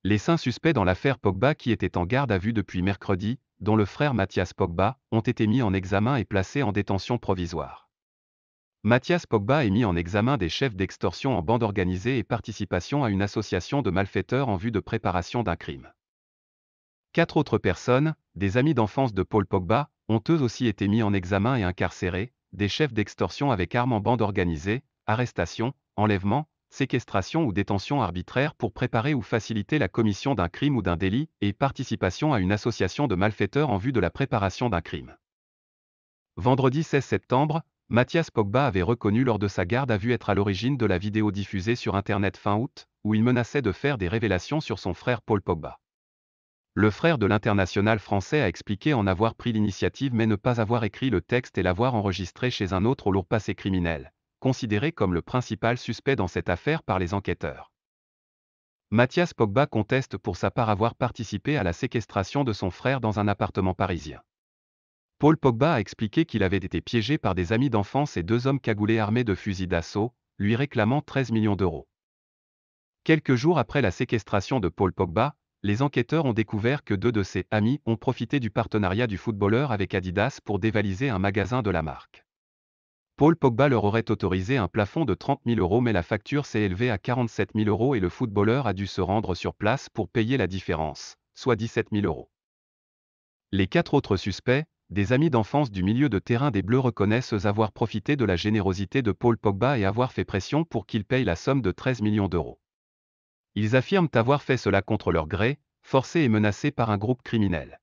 Les 5 suspects dans l'affaire Pogba qui étaient en garde à vue depuis mercredi, dont le frère Mathias Pogba, ont été mis en examen et placés en détention provisoire. Mathias Pogba est mis en examen des chefs d'extorsion en bande organisée et participation à une association de malfaiteurs en vue de préparation d'un crime. 4 autres personnes, des amis d'enfance de Paul Pogba, ont eux aussi été mis en examen et incarcérés, des chefs d'extorsion avec armes en bande organisée, arrestation, enlèvement, séquestration ou détention arbitraire pour préparer ou faciliter la commission d'un crime ou d'un délit, et participation à une association de malfaiteurs en vue de la préparation d'un crime. Vendredi 16 septembre, Mathias Pogba avait reconnu lors de sa garde à vue être à l'origine de la vidéo diffusée sur Internet fin août, où il menaçait de faire des révélations sur son frère Paul Pogba. Le frère de l'international français a expliqué en avoir pris l'initiative mais ne pas avoir écrit le texte et l'avoir enregistré chez un autre au lourd passé criminel, considéré comme le principal suspect dans cette affaire par les enquêteurs. Mathias Pogba conteste pour sa part avoir participé à la séquestration de son frère dans un appartement parisien. Paul Pogba a expliqué qu'il avait été piégé par des amis d'enfance et 2 hommes cagoulés armés de fusils d'assaut, lui réclamant 13 millions d'euros. Quelques jours après la séquestration de Paul Pogba, les enquêteurs ont découvert que 2 de ses amis ont profité du partenariat du footballeur avec Adidas pour dévaliser un magasin de la marque. Paul Pogba leur aurait autorisé un plafond de 30 000 euros mais la facture s'est élevée à 47 000 euros et le footballeur a dû se rendre sur place pour payer la différence, soit 17 000 euros. Les 4 autres suspects, des amis d'enfance du milieu de terrain des Bleus, reconnaissent avoir profité de la générosité de Paul Pogba et avoir fait pression pour qu'il paye la somme de 13 millions d'euros. Ils affirment avoir fait cela contre leur gré, forcés et menacés par un groupe criminel.